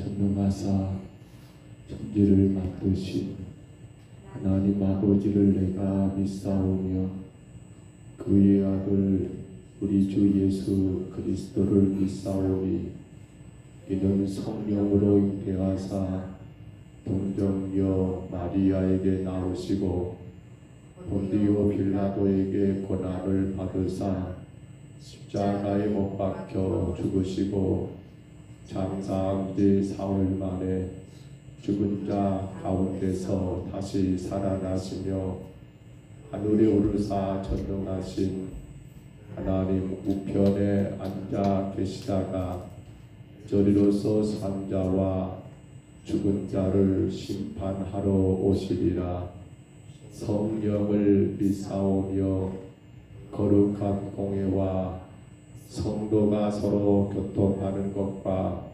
전능하사 천지를 만드신 하나님 아버지를 내가 믿사오며 그의 아들 우리 주 예수 그리스도를 믿사오니 이는 성령으로 잉태하사 동정녀 마리아에게 나오시고 본디오 빌라도에게 고난을 받으사 십자가에 못 박혀 죽으시고 장사한 지 사흘 만에 죽은 자 가운데서 다시 살아나시며 하늘에 오르사 전능하신 하나님 우편에 앉아 계시다가 저리로서 산 자와 죽은 자를 심판하러 오시리라. 성령을 믿사오며 거룩한 공회와 성도가 서로 교통하는 것과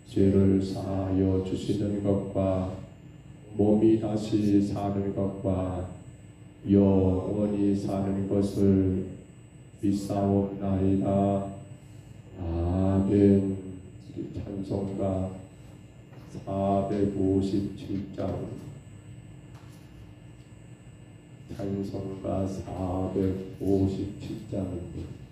죄를 사하여 주시는 것과 몸이 다시 사는 것과 영원히 사는 것을 믿사옵나이다. 아멘. 찬송가 457장 찬송가 457장입니다.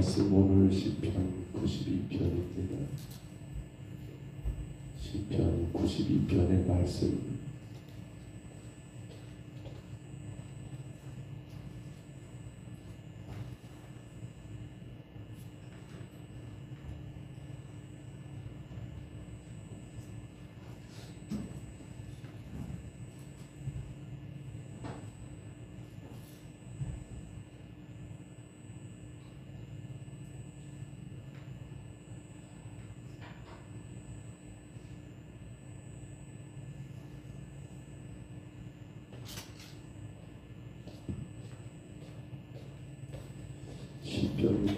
말씀 오늘 시편 92편입니다. 시편 92편의 말씀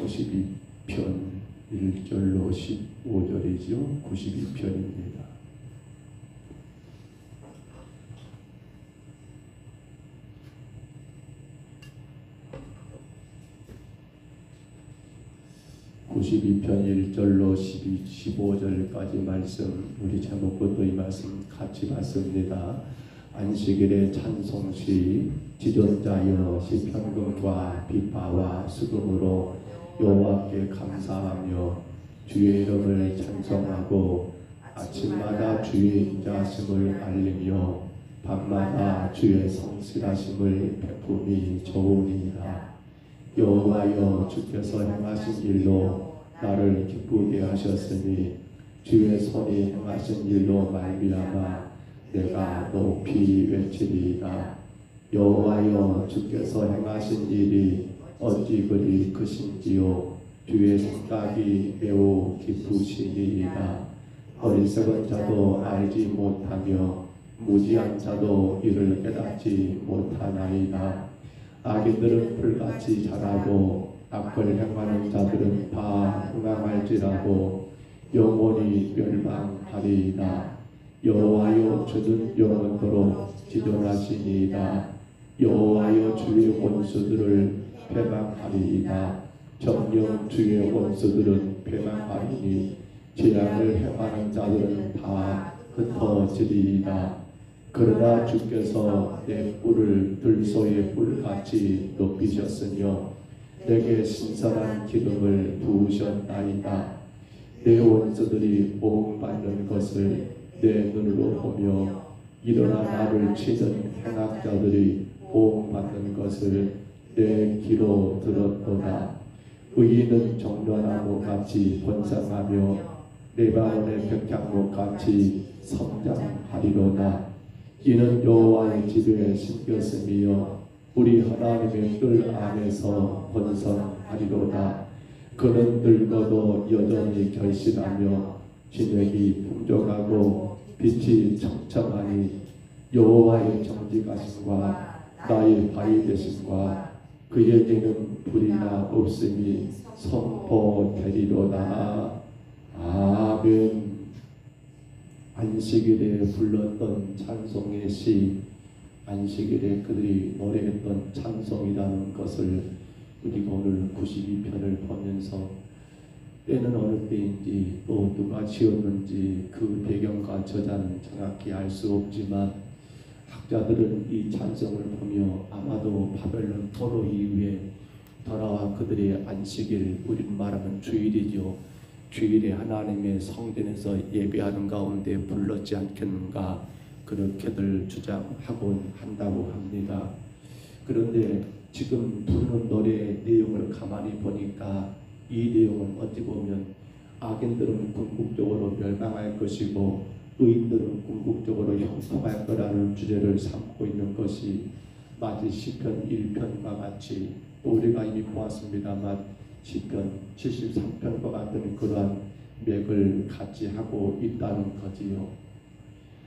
92편 1절로 15절이죠. 92편입니다. (92편) 1절로 15절까지 말씀, 우리 제목부터 이 말씀 같이 봤습니다. 안식일의 찬송시. 지존자여 시편금과 비파와 수금으로 여호와께 감사하며 주의 이름을 찬송하고 아침마다 주의 인자하심을 알리며 밤마다 주의 성실하심을 베품이 좋으니이다. 여호와여 주께서 행하신 일로 나를 기쁘게 하셨으니 주의 손이 행하신 일로 말미암아 내가 높이 외치리이다. 여호와여 주께서 행하신 일이 어찌 그리 크신지요. 주의 생각이 매우 깊으시니이다. 어리석은 자도 알지 못하며 무지한 자도 이를 깨닫지 못하나이다. 악인들은 풀같이 자라고 악을 행하는 자들은 다 흥황할지라도 영원히 멸망하리이다. 여호와여 주는 영원토록 지존하시니이다. 여호와여 주의 원수들을 패망하리이다. 정녕 주의 원수들은 패망하리니 죄악을 행하는 자들은 다 흩어지리이다. 그러나 주께서 내 뿔을 들소의 뿔같이 높이셨으며 내게 신선한 기름을 부으셨나이다. 내 원수들이 보응받는 것을 내 눈으로 보며 일어나 나를 치는 행악자들이 보응받는 것을 내 귀로 들었도다. 의인은 정련나무같이 번성하며 레바논의 백향목같이 성장하리로다. 이는 여호와의 집에 심겼음이요 우리 하나님의 뜰 안에서 번성하리로다. 그는 늙어도 여전히 결실하며 진액이 풍족하고 빛이 청청하니 여호와의 정직하심과 나의 바위 되심과 그에게는 불이나 없음이 선포되리로다. 아멘. 안식일에 불렀던 찬송의 시, 안식일에 그들이 노래했던 찬송이라는 것을 우리가 오늘 92편을 보면서 때는 어느 때인지 또 누가 지었는지 그 배경과 저자는 정확히 알 수 없지만 학자들은 이 찬송을 보며 아마도 바벨론 포로 이후에 돌아와 그들의 안식일, 우리는 말하면 주일이죠. 주일에 하나님의 성전에서 예배하는 가운데 불렀지 않겠는가, 그렇게들 주장하곤 한다고 합니다. 그런데 지금 부르는 노래의 내용을 가만히 보니까 이 내용은 어찌 보면 악인들은 궁극적으로 멸망할 것이고 의인들은 궁극적으로 형통할 거라는 주제를 삼고 있는 것이 마치 시편 1편과 같이, 또 우리가 이미 보았습니다만 시편 73편과 같은 그러한 맥을 같이 하고 있다는 거지요.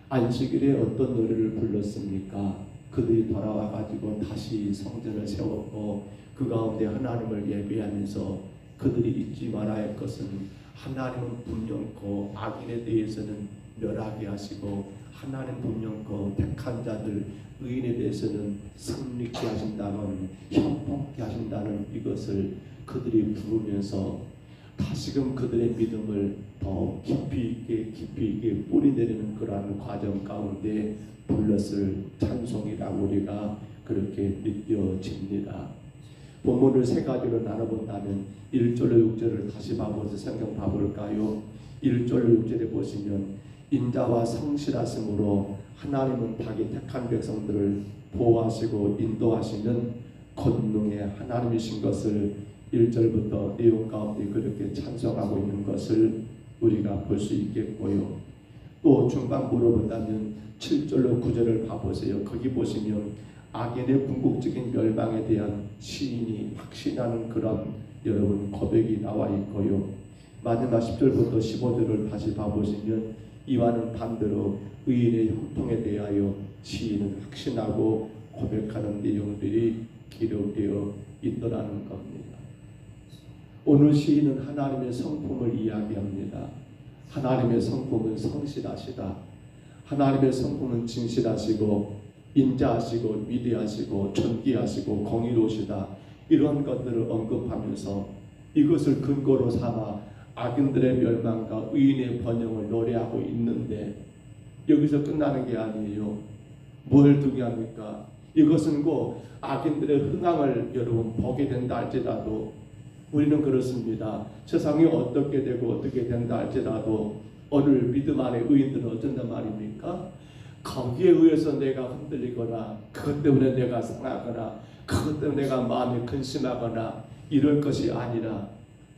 안식일에 어떤 노래를 불렀습니까? 그들이 돌아와 가지고 다시 성전을 세웠고 그 가운데 하나님을 예배하면서 그들이 잊지 말아야 할 것은 하나님은 분명코 악인에 대해서는 멸하게 하시고 하나님 분명코 택한 자들 의인에 대해서는 승리케 하신다는, 형통케 하신다는 이것을 그들이 부르면서 다시금 그들의 믿음을 더 깊이 있게 뿌리내리는 그러한 과정 가운데 불렀을 찬송이라고 우리가 그렇게 느껴집니다. 본문을 세 가지로 나눠본다면 1절로 6절을 다시 봐보면서 성경 봐볼까요? 1절로 6절에 보시면 인자와 성실하심으로 하나님은 자기 택한 백성들을 보호하시고 인도하시는 권능의 하나님이신 것을 1절부터 내용 가운데 그렇게 찬송하고 있는 것을 우리가 볼 수 있겠고요. 또 중반부로 본다면 7절로 9절을 봐보세요. 거기 보시면 악인의 궁극적인 멸망에 대한 시인이 확신하는 그런 여러분 고백이 나와 있고요. 마지막 10절부터 15절을 다시 봐보시면 이와는 반대로 의인의 형통에 대하여 시인은 확신하고 고백하는 내용들이 기록되어 있더라는 겁니다. 오늘 시인은 하나님의 성품을 이야기합니다. 하나님의 성품은 성실하시다. 하나님의 성품은 진실하시고 인자하시고 위대하시고 존귀하시고 공의로우시다. 이런 것들을 언급하면서 이것을 근거로 삼아 악인들의 멸망과 의인의 번영을 노래하고 있는데 여기서 끝나는 게 아니에요. 뭘 두게 합니까? 이것은 곧 악인들의 흥황을 여러분 보게 된다 할지라도 우리는 그렇습니다. 세상이 어떻게 되고 어떻게 된다 할지라도 오늘 믿음 안에 의인들은 어쩐단 말입니까? 거기에 의해서 내가 흔들리거나 그것 때문에 내가 상하거나 그것 때문에 내가 마음이 근심하거나 이럴 것이 아니라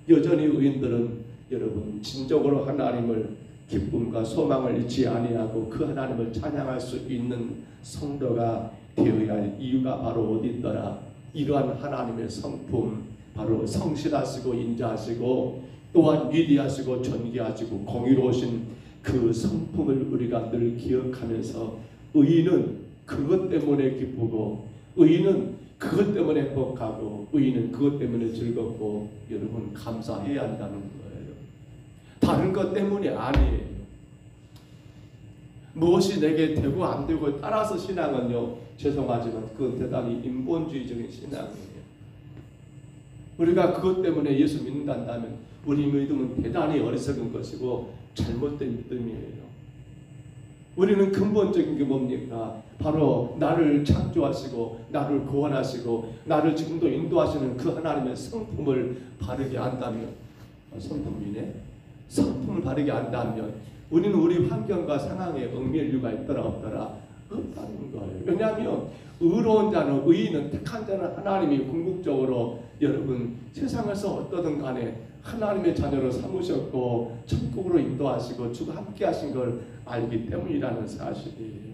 여전히 의인들은 여러분 진정으로 하나님을 기쁨과 소망을 잊지 아니하고 그 하나님을 찬양할 수 있는 성도가 되어야 할 이유가 바로 어디 있더라? 이러한 하나님의 성품, 바로 성실하시고 인자하시고 또한 위대하시고 존귀하시고 공의로우신 그 성품을 우리가 늘 기억하면서 의인은 그것 때문에 기쁘고 의인은 그것 때문에 행복하고 의인은 그것 때문에 즐겁고 여러분 감사해야 한다는 거예요. 다른 것 때문이 아니에요. 무엇이 내게 되고 안 되고 따라서 신앙은요, 죄송하지만 그건 대단히 인본주의적인 신앙이에요. 우리가 그것 때문에 예수 믿는다면 우리 믿음은 대단히 어리석은 것이고 잘못된 믿음이에요. 우리는 근본적인 게 뭡니까? 바로 나를 창조하시고 나를 구원하시고 나를 지금도 인도하시는 그 하나님의 성품을 바르게 안다면, 성품을 바르게 안다면 우리는 우리 환경과 상황에 얽매일 이유가 있더라 없더라? 없다는 거예요. 왜냐하면 의로운 자는, 의인은, 택한 자는 하나님이 궁극적으로 여러분 세상에서 어떠든 간에 하나님의 자녀로 삼으셨고 천국으로 인도하시고 주가 함께 하신 걸 알기 때문이라는 사실이에요.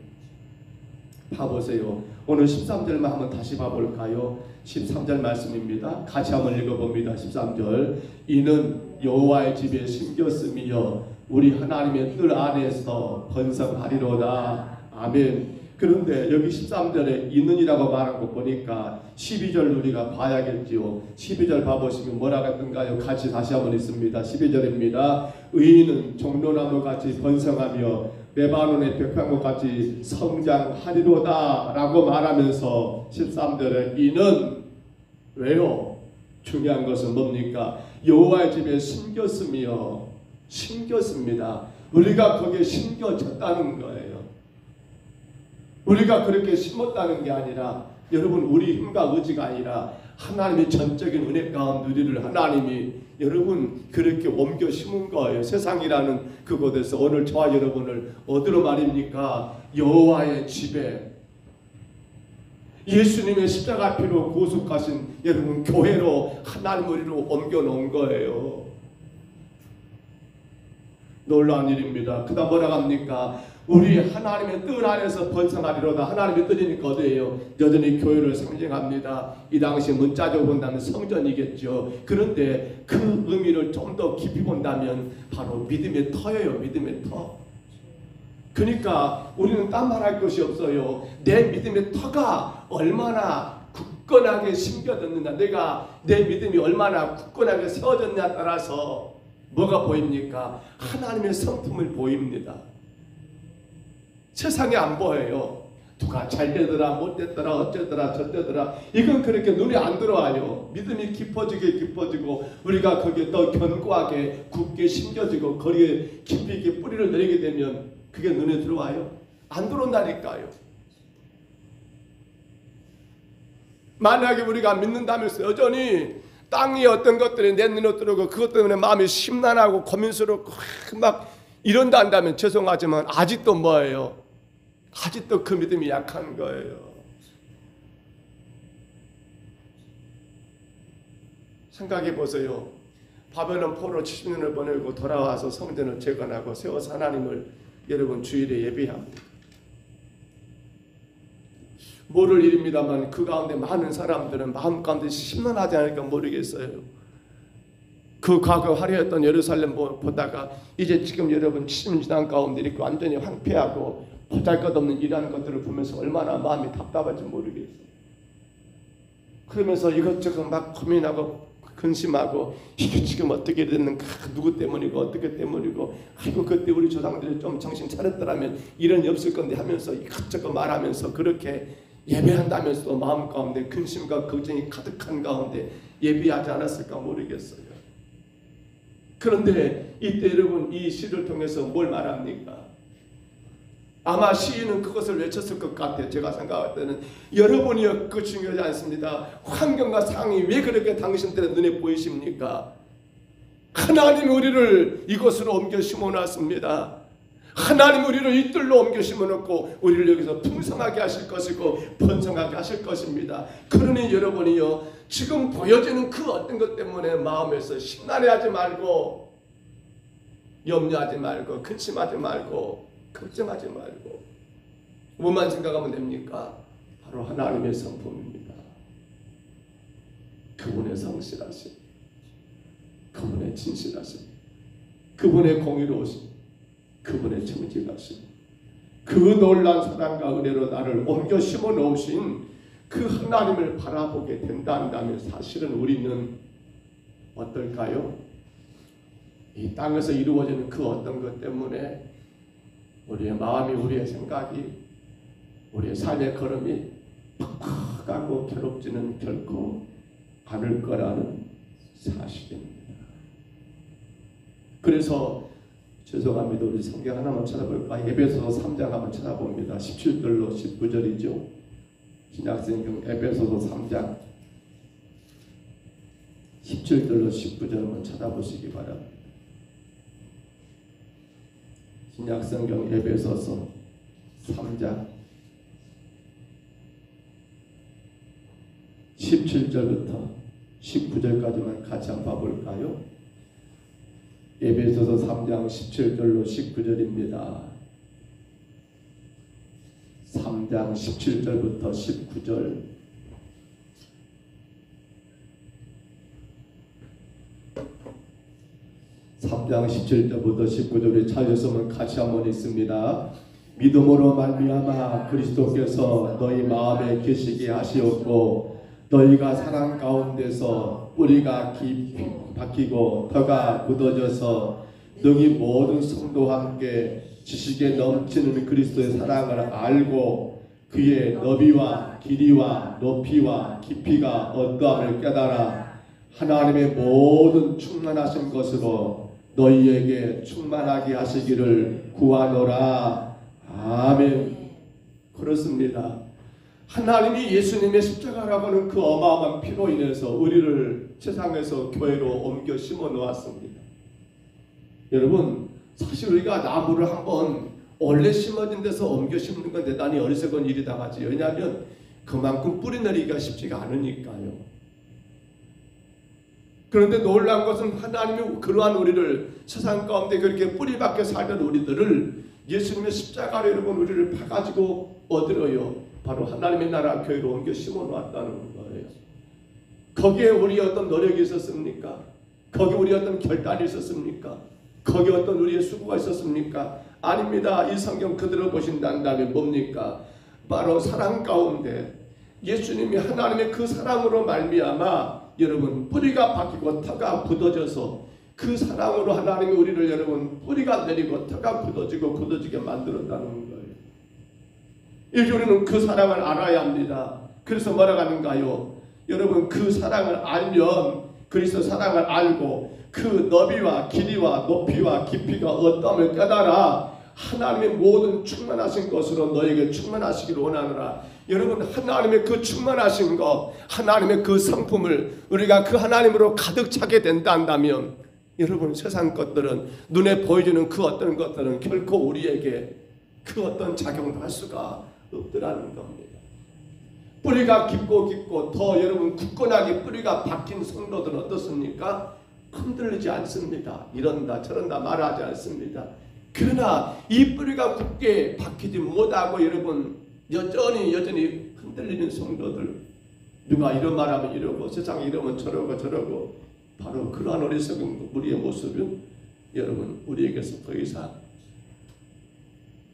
봐보세요. 오늘 13절만 한번 다시 봐볼까요? 13절 말씀입니다. 같이 한번 읽어봅니다. 13절. 이는 여호와의 집에 심겼으며 우리 하나님의 뜰 안에서 번성하리로다. 아멘. 그런데 여기 13절에 있는이라고 말한 거 보니까 12절 우리가 봐야겠지요. 12절 봐보시면 뭐라고 했던가요? 같이 다시 한번 읽습니다. 12절입니다. 의인은 종려나무같이 번성하며 레바논의 벽향목같이 성장하리로다 라고 말하면서 13절에 이는 왜요? 중요한 것은 뭡니까? 여호와의 집에 심겼습니다. 우리가 거기에 심겨졌다는 거예요. 우리가 그렇게 심었다는 게 아니라 여러분 우리 힘과 의지가 아니라 하나님의 전적인 은혜 가운데 우리를 하나님이 여러분 그렇게 옮겨 심은 거예요. 세상이라는 그곳에서 오늘 저와 여러분을 어디로 말입니까? 여호와의 집에 예수님의 십자가 피로 구속하신 여러분 교회로 하나님 우리로 옮겨 놓은 거예요. 놀라운 일입니다. 그다음 뭐라고 합니까? 우리 하나님의 뜰 안에서 번성하리로다. 하나님의 뜰이니까 어디예요? 여전히 교회를 상징합니다. 이 당시 문자적으로 본다면 성전이겠죠. 그런데 그 의미를 좀 더 깊이 본다면 바로 믿음의 터예요. 믿음의 터. 그러니까 우리는 딴 말할 것이 없어요. 내 믿음의 터가 얼마나 굳건하게 심겨졌느냐, 내 믿음이 얼마나 굳건하게 세워졌냐에 따라서 뭐가 보입니까? 하나님의 성품을 보입니다. 세상에 안 보여요. 누가 잘 되더라 못 됐더라 어쩌더라 저쩌더라 이건 그렇게 눈에 안 들어와요. 믿음이 깊어지고 우리가 거기에 더 견고하게 굳게 심겨지고 거기에 깊이 있게 뿌리를 내리게 되면 그게 눈에 들어와요? 안 들어온다니까요. 만약에 우리가 믿는다면서 여전히 땅의 어떤 것들이 내 눈에 들어오고 그것 때문에 마음이 심란하고 고민스럽고 막 이런다 한다면 죄송하지만 아직도 뭐예요? 아직도 그 믿음이 약한 거예요. 생각해 보세요. 바벨론 포로 70년을 보내고 돌아와서 성전을 재건하고 세워서 하나님을 여러분 주일에 예배합니다. 모를 일입니다만 그 가운데 많은 사람들은 마음 가운데 심란하지 않을까 모르겠어요. 그 과거 화려했던 예루살렘 보다가 이제 지금 여러분 70년 지난 가운데 이렇게 완전히 황폐하고 보잘것없는 일하는 것들을 보면서 얼마나 마음이 답답할지 모르겠어요. 그러면서 이것저것 막 고민하고 근심하고 이게 지금 어떻게 됐는가, 누구 때문이고 어떻게 때문이고, 아이고 그때 우리 조상들이 좀 정신 차렸더라면 이런 일 없을 건데 하면서 이것저것 말하면서 그렇게 예배한다면서도 마음 가운데 근심과 걱정이 가득한 가운데 예배하지 않았을까 모르겠어요. 그런데 이때 여러분 이 시를 통해서 뭘 말합니까? 아마 시인은 그것을 외쳤을 것 같아요. 제가 생각할 때는 여러분이요, 그 중요하지 않습니다. 환경과 상황이 왜 그렇게 당신들의 눈에 보이십니까? 하나님이 우리를 이곳으로 옮겨 심어놨습니다. 하나님 우리를 이 뜰로 옮겨 심어놓고 우리를 여기서 풍성하게 하실 것이고 번성하게 하실 것입니다. 그러니 여러분이요, 지금 보여지는 그 어떤 것 때문에 마음에서 심란해하지 말고, 염려하지 말고, 근심하지 말고, 걱정하지 말고, 뭐만 생각하면 됩니까? 바로 하나님의 성품입니다. 그분의 성실하심, 그분의 진실하심, 그분의 공의로우심, 그분의 정직하심, 그 놀라운 사랑과 은혜로 나를 옮겨 심어 놓으신 그 하나님을 바라보게 된다면 사실은 우리는 어떨까요? 이 땅에서 이루어지는 그 어떤 것 때문에 우리의 마음이, 우리의 생각이, 우리의 삶의 걸음이 팍팍하고 괴롭지는 결코 않을 거라는 사실입니다. 그래서 죄송합니다. 우리 성경 하나만 찾아볼까? 에베소서 3장 한번 찾아봅니다. 17절로 19절이죠. 신약성경 에베소서 3장 17절로 19절 한번 찾아보시기 바랍니다. 신약성경 에베소서 3장 17절부터 19절까지만 같이 한번 봐볼까요? 에베소서 3장 17절로 19절입니다. 3장 17절부터 19절. (3장 17절부터 19절에) 찾으셨으면 같이 한번 읽습니다. 믿음으로 말미암아 그리스도께서 너희 마음에 계시게 하시었고, 너희가 사랑 가운데서 뿌리가 깊이 박히고 터가 굳어져서 너희 모든 성도와 함께 지식에 넘치는 그리스도의 사랑을 알고 그의 너비와 길이와 높이와 깊이가 어떠함을 깨달아 하나님의 모든 충만하신 것으로 너희에게 충만하게 하시기를 구하노라. 아멘. 그렇습니다. 하나님이 예수님의 십자가라고 하는 그 어마어마한 피로 인해서 우리를 세상에서 교회로 옮겨 심어 놓았습니다. 여러분, 사실 우리가 나무를 한번 원래 심어진 데서 옮겨 심는 건 대단히 어리석은 일이다 하지. 왜냐하면 그만큼 뿌리 내리기가 쉽지가 않으니까요. 그런데 놀라운 것은 하나님이 그러한 우리를 세상 가운데 그렇게 뿌리 박혀 살던 우리들을 예수님의 십자가로 여러분 우리를 파가지고 어디로요? 바로 하나님의 나라 교회로 옮겨 심어 놓았다는 거예요. 거기에 우리 어떤 노력이 있었습니까? 거기에 우리 어떤 결단이 있었습니까? 거기에 어떤 우리의 수고가 있었습니까? 아닙니다. 이 성경 그대로 보신다면 뭡니까? 바로 사랑 가운데 예수님이 하나님의 그 사랑으로 말미암아 여러분 뿌리가 박히고 터가 굳어져서 그 사랑으로 하나님이 우리를 여러분 뿌리가 내리고 터가 굳어지고 굳어지게 만들었다는 거예요. 이제 우리는 그 사랑을 알아야 합니다. 그래서 뭐라고 하는가요? 여러분 그 사랑을 알면 그리스도 사랑을 알고 그 너비와 길이와 높이와 깊이가 어떠함을 깨달아 하나님의 모든 충만하신 것으로 너에게 충만하시기를 원하노라. 여러분 하나님의 그 충만하신 것, 하나님의 그 성품을 우리가 그 하나님으로 가득 차게 된다면 여러분 세상 것들은 눈에 보여주는 그 어떤 것들은 결코 우리에게 그 어떤 작용을 할 수가 없더라는 겁니다. 뿌리가 깊고 더 여러분 굳건하게 뿌리가 박힌 성도들은 어떻습니까? 흔들리지 않습니다. 이런다 저런다 말하지 않습니다. 그러나 이 뿌리가 굳게 박히지 못하고 여러분 여전히 흔들리는 성도들, 누가 이런 말하면 이러고 세상에 이러면 저러고 바로 그러한 어리석은 우리의 모습은 여러분 우리에게서 더 이상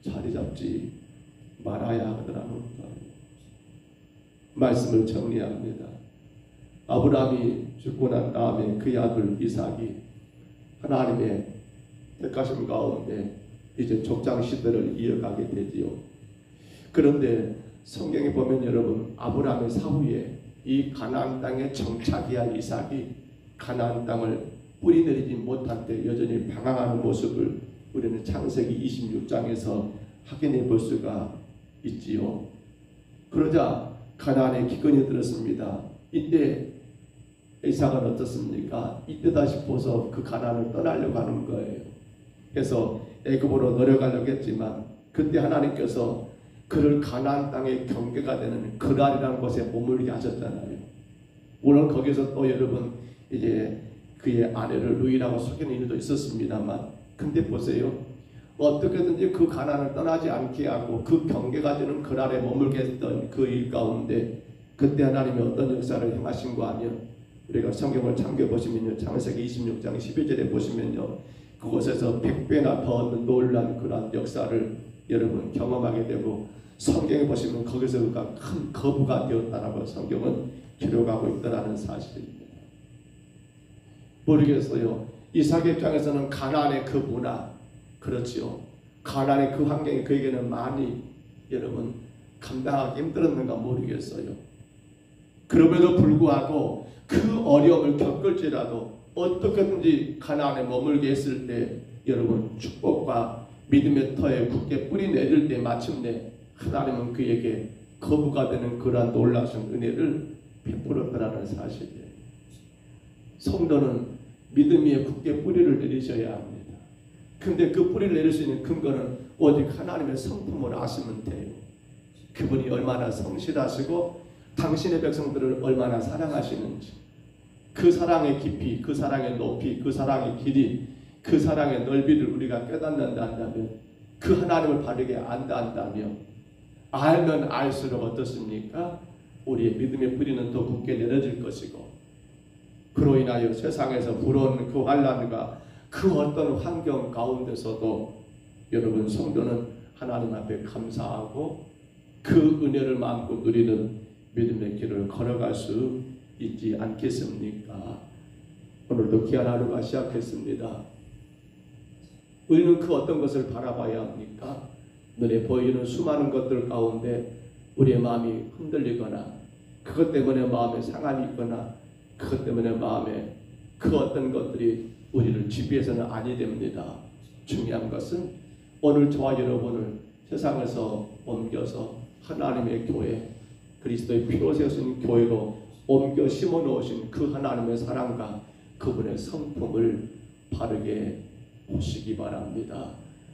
자리 잡지 말아야 하더라는 거예요. 말씀을 정리합니다. 아브라함이 죽고 난 다음에 그의 아들 이삭이 하나님의 택하심 가운데 이제 족장 시대를 이어가게 되지요. 그런데 성경에 보면 여러분, 아브라함의 사후에 이 가나안 땅에 정착이한 이삭이 가나안 땅을 뿌리내리지 못한 때 여전히 방황하는 모습을 우리는 창세기 26장에서 확인해 볼 수가 있지요. 그러자 가나안에 기근이 들었습니다. 이때 이삭은 어떻습니까? 이때다 싶어서 그 가나안을 떠나려고 하는 거예요. 그래서 애굽으로 내려가려고 했지만 그때 하나님께서 그를 가나안 땅의 경계가 되는 그랄이라는 곳에 머물게 하셨잖아요. 물론 거기서 또 여러분 이제 그의 아내를 루이라고 속이는 일도 있었습니다만, 근데 보세요. 어떻게든지 그 가나안을 떠나지 않게 하고 그 경계가 되는 그랄에 머물게 했던 그 일 가운데 그때 하나님이 어떤 역사를 행하신 거 하면, 우리가 성경을 참겨보시면요, 창세기 26장 12절에 보시면요, 그곳에서 100배나 더 얻는 놀라운 그러한 역사를 여러분 경험하게 되고, 성경에 보시면 거기서 그가 큰 거부가 되었다라고 성경은 기록하고 있다는 사실입니다. 모르겠어요. 이삭의 입장에서는 가나안의 그 문화, 그렇지요, 가나안의 그 환경이 그에게는 많이 여러분 감당하기 힘들었는가 모르겠어요. 그럼에도 불구하고 그 어려움을 겪을지라도 어떻게든지 가나안에 머물게 했을 때 여러분 축복과 믿음의 터에 굳게 뿌리 내릴 때 마침내 하나님은 그에게 거부가 되는 그러한 놀라운 은혜를 베풀었다는 사실이에요. 성도는 믿음 위에 굳게 뿌리를 내리셔야 합니다. 근데 그 뿌리를 내릴 수 있는 근거는 오직 하나님의 성품을 아시면 돼요. 그분이 얼마나 성실하시고 당신의 백성들을 얼마나 사랑하시는지, 그 사랑의 깊이, 그 사랑의 높이, 그 사랑의 길이, 그 사랑의 넓이를 우리가 깨닫는다 한다면, 그 하나님을 바르게 안다 한다면, 알면 알수록 어떻습니까? 우리의 믿음의 뿌리는 더 굳게 내려질 것이고, 그로 인하여 세상에서 불어오는 그 환난과 그 어떤 환경 가운데서도 여러분 성도는 하나님 앞에 감사하고 그 은혜를 마음껏 누리는 믿음의 길을 걸어갈 수 있지 않겠습니까? 오늘도 귀한 하루가 시작했습니다. 우리는 그 어떤 것을 바라봐야 합니까? 눈에 보이는 수많은 것들 가운데 우리의 마음이 흔들리거나 그것 때문에 마음에 상함이 있거나 그것 때문에 마음에 그 어떤 것들이 우리를 지배해서는 아니 됩니다. 중요한 것은 오늘 저와 여러분을 세상에서 옮겨서 하나님의 교회, 그리스도의 피로 세우신 교회로 옮겨 심어 놓으신 그 하나님의 사랑과 그분의 성품을 바르게 보시기 바랍니다.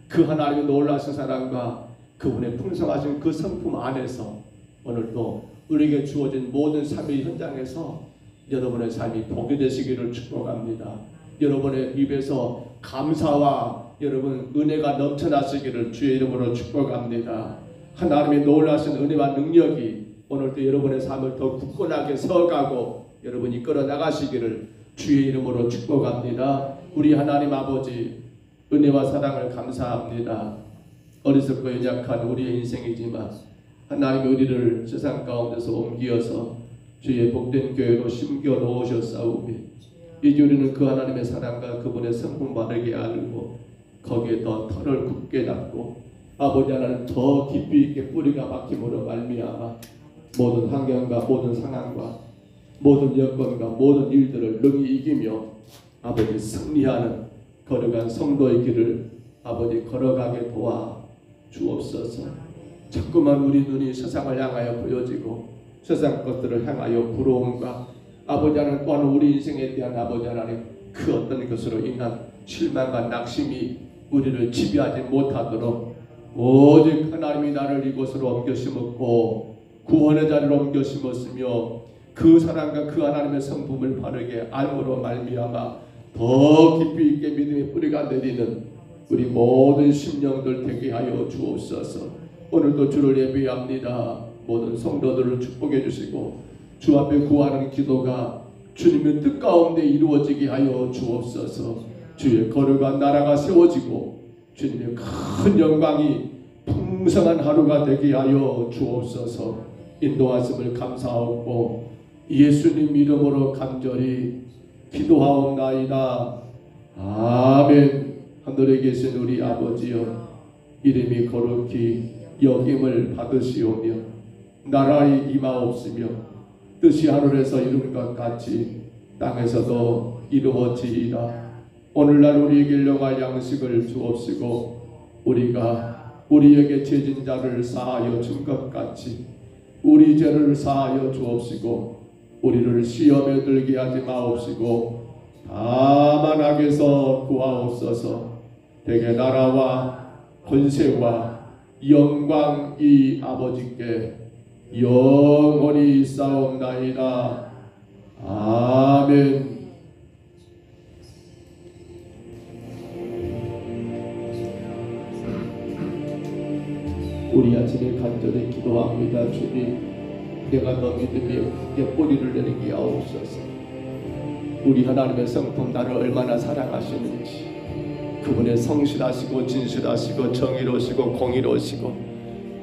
그 하나님의 놀라신 사랑과 그분의 풍성하신 그 성품 안에서 오늘도 우리에게 주어진 모든 삶의 현장에서 여러분의 삶이 복이 되시기를 축복합니다. 여러분의 입에서 감사와 여러분 은혜가 넘쳐나시기를 주의 이름으로 축복합니다. 하나님의 놀라신 은혜와 능력이 오늘도 여러분의 삶을 더 굳건하게 서가고 여러분 이끌어 나가시기를 주의 이름으로 축복합니다. 우리 하나님 아버지, 은혜와 사랑을 감사합니다. 어리석고 연약한 우리의 인생이지만 하나님이 우리를 세상 가운데서 옮기어서 주의 복된 교회로 심겨 놓으셨사오니 이제 우리는 그 하나님의 사랑과 그분의 성품 바르게 알고 거기에 더 털을 굳게 닫고 아버지 하나님 더 깊이 있게 뿌리가 박힘으로 말미암아 모든 환경과 모든 상황과 모든 여건과 모든 일들을 능히 이기며 아버지 승리하는 걸어간 성도의 길을 아버지 걸어가게 도와 주옵소서. 자꾸만 우리 눈이 세상을 향하여 보여지고 세상 것들을 향하여 부러움과 아버지 하나님 또한 우리 인생에 대한 아버지 하나님 그 어떤 것으로 인한 실망과 낙심이 우리를 지배하지 못하도록 오직 하나님이 나를 이곳으로 옮겨 심었고 구원의 자리로 옮겨 심었으며 그 사랑과 그 하나님의 성품을 바르게 알므로 말미암아 더 깊이 있게 믿음의 뿌리가 내리는 우리 모든 심령들 되게 하여 주옵소서. 오늘도 주를 예배합니다. 모든 성도들을 축복해 주시고 주 앞에 구하는 기도가 주님의 뜻 가운데 이루어지게 하여 주옵소서. 주의 거룩한 나라가 세워지고 주님의 큰 영광이 풍성한 하루가 되게 하여 주옵소서. 인도하심을 감사하고 예수님 이름으로 간절히 기도하옵나이다. 아멘. 하늘에 계신 우리 아버지여, 이름이 거룩히 여김을 받으시오며 나라의 임하옵시며 뜻이 하늘에서 이룬 것 같이 땅에서도 이루어지이다. 오늘날 우리에게 일용할 양식을 주옵시고 우리가 우리에게 죄진 자를 사하여 준 것 같이 우리 죄를 사하여 주옵시고 우리를 시험에 들게 하지 마옵시고 다만 악에서 구하옵소서. 대개 나라와 권세와 영광이 아버지께 영원히 있사옵나이다. 아멘. 우리 아침에 간절히 기도합니다. 주님, 내가 너 믿음에 크게 뿌리를 내리게 하옵소서. 우리 하나님의 성품 나를 얼마나 사랑하시는지, 그분의 성실하시고 진실하시고 정의로우시고 공의로우시고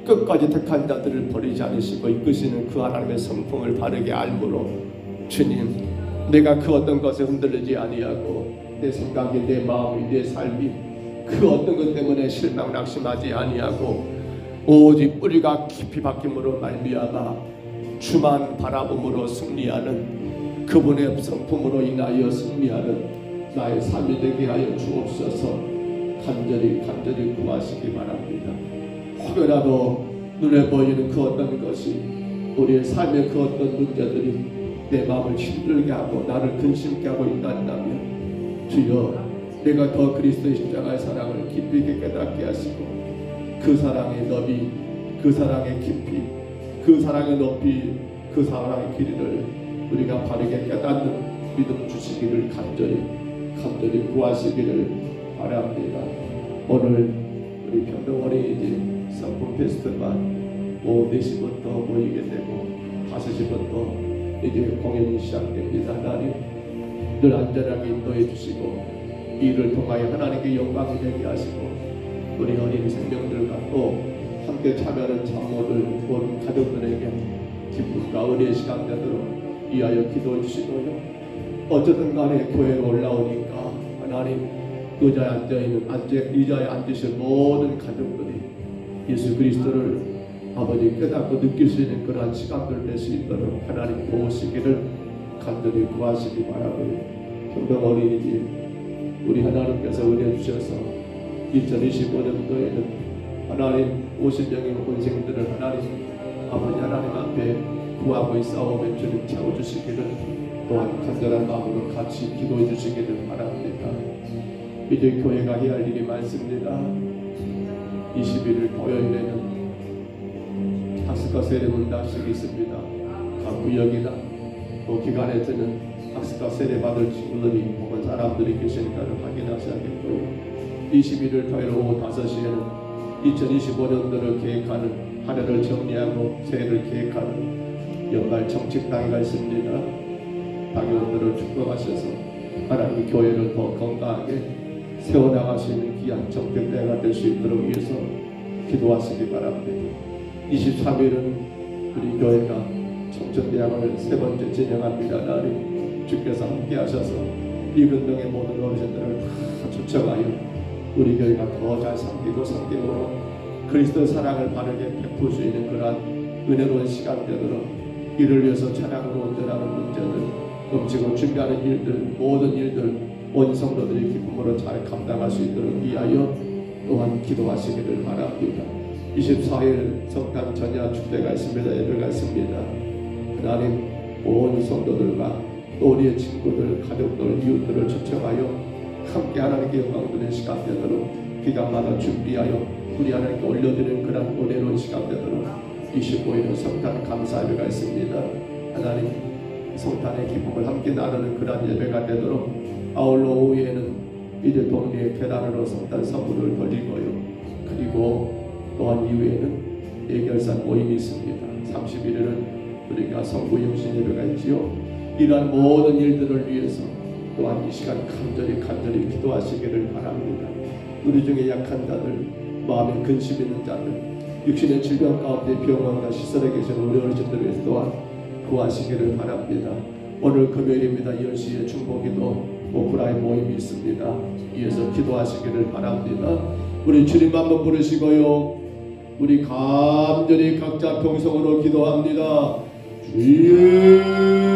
끝까지 택한 자들을 버리지 않으시고 이끄시는 그 하나님의 성품을 바르게 알므로 주님, 내가 그 어떤 것에 흔들리지 아니하고 내 생각이, 내 마음이, 내 삶이 그 어떤 것 때문에 실망 낙심하지 아니하고 오직 뿌리가 깊이 박힘으로 말미암아 주만 바라봄으로 승리하는 그분의 성품으로 인하여 승리하는 나의 삶이 되게 하여 주옵소서. 간절히 구하시기 바랍니다. 혹여라도 눈에 보이는 그 어떤 것이 우리의 삶의 그 어떤 문제들이 내 마음을 힘들게 하고 나를 근심케 하고 있다면 주여, 내가 더 그리스도의 십자가의 사랑을 깊이 있게 깨닫게 하시고 그 사랑의 너비, 그 사랑의 깊이, 그 사랑의 높이, 그 사랑의 길이를 우리가 바르게 깨닫는 믿음 주시기를 간절히 구하시기를 바랍니다. 오늘 우리 평등어린이집 성품 페스티벌 오후 4시부터 모이게 되고 5시부터 이제 공연이 시작됩니다. 하나님 늘 안전하게 인도해 주시고 이를 통하여 하나님께 영광이 되게 하시고 우리 어린 생명들과 또 함께 참여하는 장모들 모든 가족들에게 기쁨과 은혜의 시간 되도록 위하여 기도해 주시고요. 어쨌든 간에 교회에 올라오니까 하나님 의자에 앉아있는 의자에 앉으신 모든 가족들이 예수 그리스도를 아버지 깨닫고 느낄 수 있는 그러한 시간들 될 수 있도록 하나님 도우시기를 간절히 구하시기 바라고요. 평등 어린이집 우리 하나님께서 은혜 주셔서 2025년도에는 하나님 오신정의 본생들을 하나님 아버지 하나님 앞에 구하고 있사오며 주님 채워주시기를 또한 간절한 마음으로 같이 기도해 주시기를 바랍니다. 이제 교회가 해야 할 일이 많습니다. 21일 토요일에는 학습과 세례문 답식이 있습니다. 각 구역이나 또 기관에서는 학습과 세례 받을 친구들이 혹은 사람들이 계시니까를 확인하셔야겠고요. 21일 토요일 오후 5시에는 2025년도를 계획하는 한 해를 정리하고 새해를 계획하는 연말 정책당회가 있습니다. 당회원들을 축복하셔서 하나님의 교회를 더 건강하게 세워나갈 수 있는 귀한 정책대회가 될 수 있도록 위해서 기도하시기 바랍니다. 23일은 우리 교회가 청천대학을 3번째 진행합니다. 하나님 주께서 함께 하셔서 이 근동의 모든 어르신들을 다 초청하여 우리 교회가 더 잘 섬기고 섬김으로 그리스도의 사랑을 바르게 베풀 수 있는 그러한 은혜로운 시간 되도록 이를 위해서 찬양으로 운전하는 문제들, 음식을 준비하는 일들, 모든 일들 온 성도들이 기쁨으로 잘 감당할 수 있도록 위하여 또한 기도하시기를 바랍니다. 24일 성탄 전야 축제가 있습니다. 예배가 있습니다. 하나님 온 성도들과 또 우리의 친구들, 가족들, 이웃들을 초청하여 함께 하나님께 영광 드리는 시간 되도록 기간마다 준비하여 우리 하나님께 올려드리는 그런 은혜로운 시간 되도록 25일은 성탄 감사 예배가 있습니다. 하나님 성탄의 기쁨을 함께 나누는 그런 예배가 되도록 아울러 오후에는 이제 동네의 계단으로 성탄 선물을 돌리고요. 그리고 또한 이후에는 예결산 모임이 있습니다. 31일은 우리가 성부영신 예배가 있지요. 이러한 모든 일들을 위해서 또한 이 시간 간절히 기도하시기를 바랍니다. 우리 중에 약한 자들, 마음에 근심 있는 자들, 육신의 질병 가운데 병원과 시설에 계신 우리 어르신들을 위해서 또한 구하시기를 바랍니다. 오늘 금요일입니다. 10시에 중보기도 오프라인 모임이 있습니다. 이어서 기도하시기를 바랍니다. 우리 주님 한번 부르시고요. 우리 간절히 각자 평성으로 기도합니다. 주님